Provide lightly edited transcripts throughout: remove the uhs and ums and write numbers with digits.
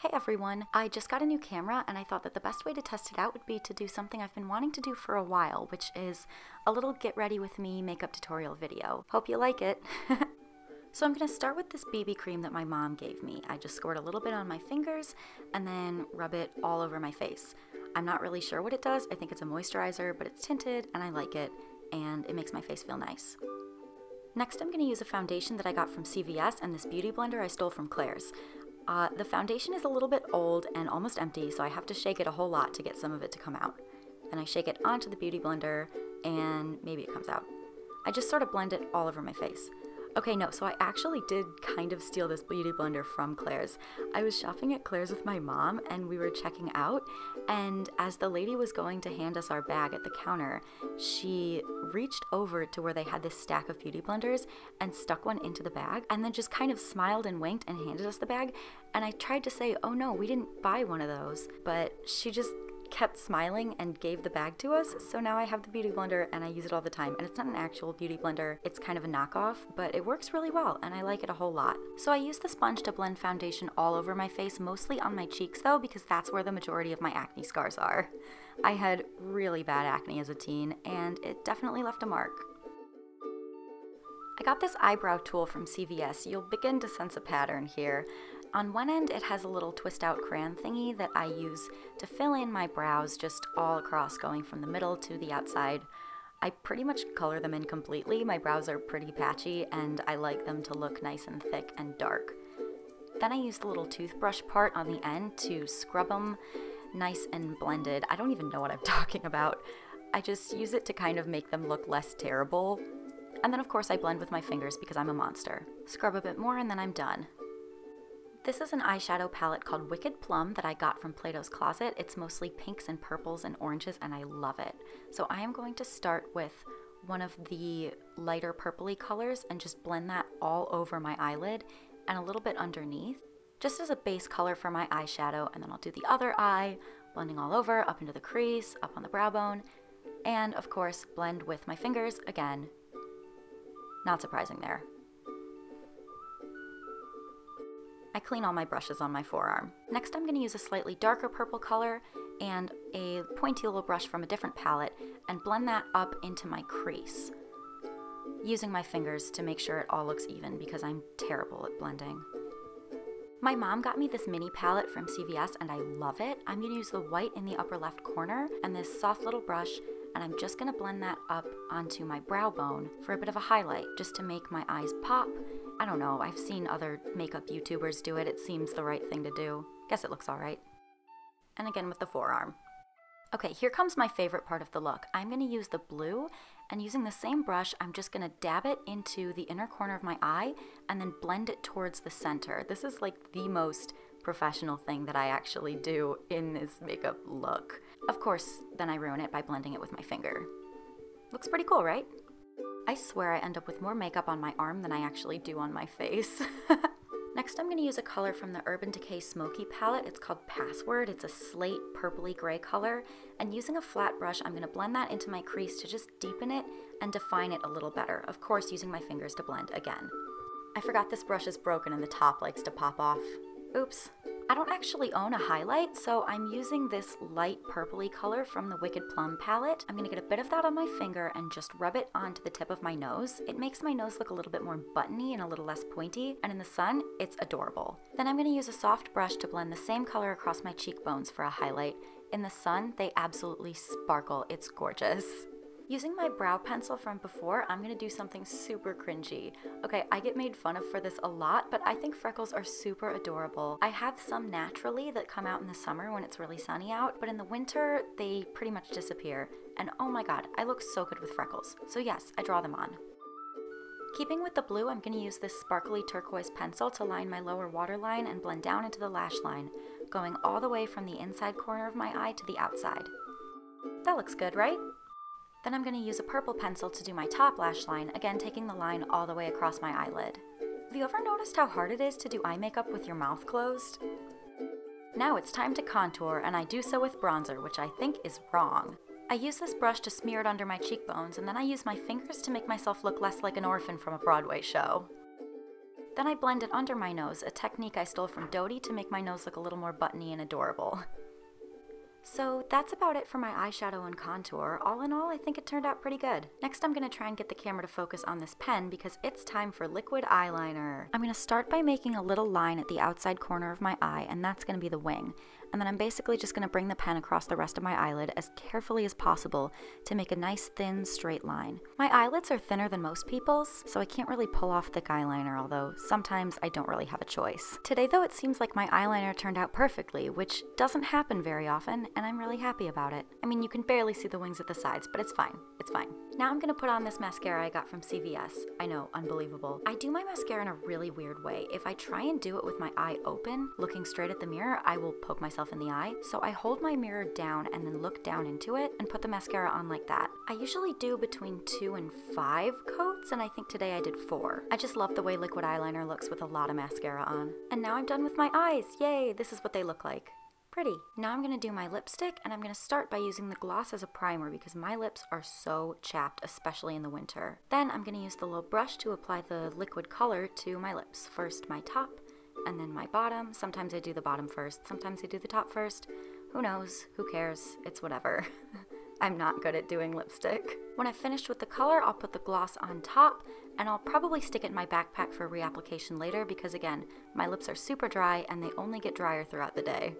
Hey everyone, I just got a new camera and I thought that the best way to test it out would be to do something I've been wanting to do for a while, which is a little get ready with me makeup tutorial video. Hope you like it. So I'm going to start with this BB cream that my mom gave me. I just squirt a little bit on my fingers and then rub it all over my face. I'm not really sure what it does. I think it's a moisturizer, but it's tinted and I like it and it makes my face feel nice. Next I'm going to use a foundation that I got from CVS and this beauty blender I stole from Claire's. The foundation is a little bit old and almost empty, so I have to shake it a whole lot to get some of it to come out. Then I shake it onto the beauty blender and maybe it comes out. I just sort of blend it all over my face. Okay, no, so I actually did kind of steal this beauty blender from Claire's. I was shopping at Claire's with my mom and we were checking out, and as the lady was going to hand us our bag at the counter, she reached over to where they had this stack of beauty blenders and stuck one into the bag and then just kind of smiled and winked and handed us the bag. And I tried to say, oh no, we didn't buy one of those, but she just kept smiling and gave the bag to us, so now I have the beauty blender and I use it all the time. And it's not an actual beauty blender, it's kind of a knockoff, but it works really well and I like it a whole lot. So I use the sponge to blend foundation all over my face, mostly on my cheeks though, because that's where the majority of my acne scars are. I had really bad acne as a teen and it definitely left a mark. I got this eyebrow tool from CVS. You'll begin to sense a pattern here. On one end, it has a little twist out crayon thingy that I use to fill in my brows just all across, going from the middle to the outside. I pretty much color them in completely. My brows are pretty patchy and I like them to look nice and thick and dark. Then I use the little toothbrush part on the end to scrub them nice and blended. I don't even know what I'm talking about. I just use it to kind of make them look less terrible. And then of course I blend with my fingers because I'm a monster. Scrub a bit more and then I'm done. This is an eyeshadow palette called Wicked Plum that I got from Plato's Closet. It's mostly pinks and purples and oranges and I love it. So I am going to start with one of the lighter purpley colors and just blend that all over my eyelid and a little bit underneath, just as a base color for my eyeshadow. And then I'll do the other eye, blending all over, up into the crease, up on the brow bone, and of course blend with my fingers again. Not surprising there. I clean all my brushes on my forearm. Next I'm going to use a slightly darker purple color and a pointy little brush from a different palette and blend that up into my crease, using my fingers to make sure it all looks even because I'm terrible at blending. My mom got me this mini palette from CVS and I love it. I'm going to use the white in the upper left corner and this soft little brush, and I'm just going to blend that up onto my brow bone for a bit of a highlight, just to make my eyes pop. I don't know, I've seen other makeup YouTubers do it. It seems the right thing to do. Guess it looks alright. And again with the forearm. Okay, here comes my favorite part of the look. I'm going to use the blue, and using the same brush, I'm just going to dab it into the inner corner of my eye and then blend it towards the center. This is like the most professional thing that I actually do in this makeup look. Of course, then I ruin it by blending it with my finger. Looks pretty cool, right? I swear I end up with more makeup on my arm than I actually do on my face. Next I'm going to use a color from the Urban Decay Smoky palette. It's called Password. It's a slate purpley gray color, and using a flat brush I'm going to blend that into my crease to just deepen it and define it a little better, of course using my fingers to blend again. I forgot this brush is broken and the top likes to pop off. Oops. I don't actually own a highlight, so I'm using this light purpley color from the Wicked Plum palette. I'm going to get a bit of that on my finger and just rub it onto the tip of my nose. It makes my nose look a little bit more buttony and a little less pointy, and in the sun, it's adorable. Then I'm going to use a soft brush to blend the same color across my cheekbones for a highlight. In the sun, they absolutely sparkle. It's gorgeous. Using my brow pencil from before, I'm going to do something super cringy. Okay, I get made fun of for this a lot, but I think freckles are super adorable. I have some naturally that come out in the summer when it's really sunny out, but in the winter, they pretty much disappear. And oh my god, I look so good with freckles. So yes, I draw them on. Keeping with the blue, I'm going to use this sparkly turquoise pencil to line my lower waterline and blend down into the lash line, going all the way from the inside corner of my eye to the outside. That looks good, right? Then I'm going to use a purple pencil to do my top lash line, again taking the line all the way across my eyelid. Have you ever noticed how hard it is to do eye makeup with your mouth closed? Now it's time to contour, and I do so with bronzer, which I think is wrong. I use this brush to smear it under my cheekbones, and then I use my fingers to make myself look less like an orphan from a Broadway show. Then I blend it under my nose, a technique I stole from Dodie to make my nose look a little more buttony and adorable. So that's about it for my eyeshadow and contour. All in all, I think it turned out pretty good. Next, I'm going to try and get the camera to focus on this pen because it's time for liquid eyeliner. I'm going to start by making a little line at the outside corner of my eye, and that's going to be the wing. And then I'm basically just going to bring the pen across the rest of my eyelid as carefully as possible to make a nice thin straight line. My eyelids are thinner than most people's, so I can't really pull off thick eyeliner, although sometimes I don't really have a choice. Today though, it seems like my eyeliner turned out perfectly, which doesn't happen very often, and I'm really happy about it. I mean, you can barely see the wings at the sides, but it's fine. It's fine. Now I'm going to put on this mascara I got from CVS. I know, unbelievable. I do my mascara in a really weird way. If I try and do it with my eye open, looking straight at the mirror, I will poke myself in the eye. So I hold my mirror down and then look down into it and put the mascara on like that. I usually do between 2 and 5 coats, and I think today I did 4. I just love the way liquid eyeliner looks with a lot of mascara on. And now I'm done with my eyes. Yay, this is what they look like. Pretty. Now I'm going to do my lipstick, and I'm going to start by using the gloss as a primer because my lips are so chapped, especially in the winter. Then I'm going to use the little brush to apply the liquid color to my lips. First my top, and then my bottom. Sometimes I do the bottom first, sometimes I do the top first. Who knows? Who cares? It's whatever. I'm not good at doing lipstick. When I've finished with the color, I'll put the gloss on top, and I'll probably stick it in my backpack for reapplication later because again, my lips are super dry and they only get drier throughout the day.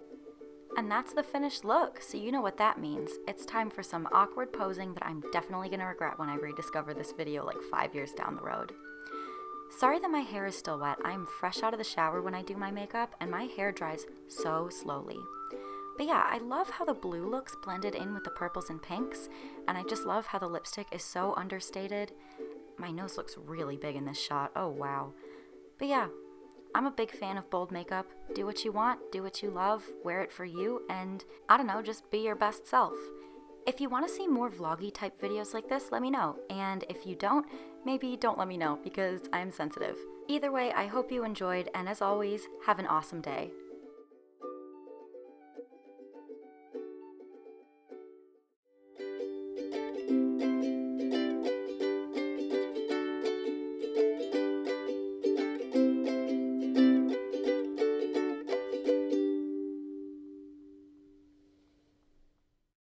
And that's the finished look, so you know what that means. It's time for some awkward posing that I'm definitely gonna regret when I rediscover this video like 5 years down the road. Sorry that my hair is still wet. I'm fresh out of the shower when I do my makeup, and my hair dries so slowly. But yeah, I love how the blue looks blended in with the purples and pinks, and I just love how the lipstick is so understated. My nose looks really big in this shot, oh wow. But yeah, I'm a big fan of bold makeup. Do what you want, do what you love, wear it for you, and I don't know, just be your best self. If you want to see more vloggy type videos like this, let me know. And if you don't, maybe don't let me know because I'm sensitive. Either way, I hope you enjoyed, and as always, have an awesome day.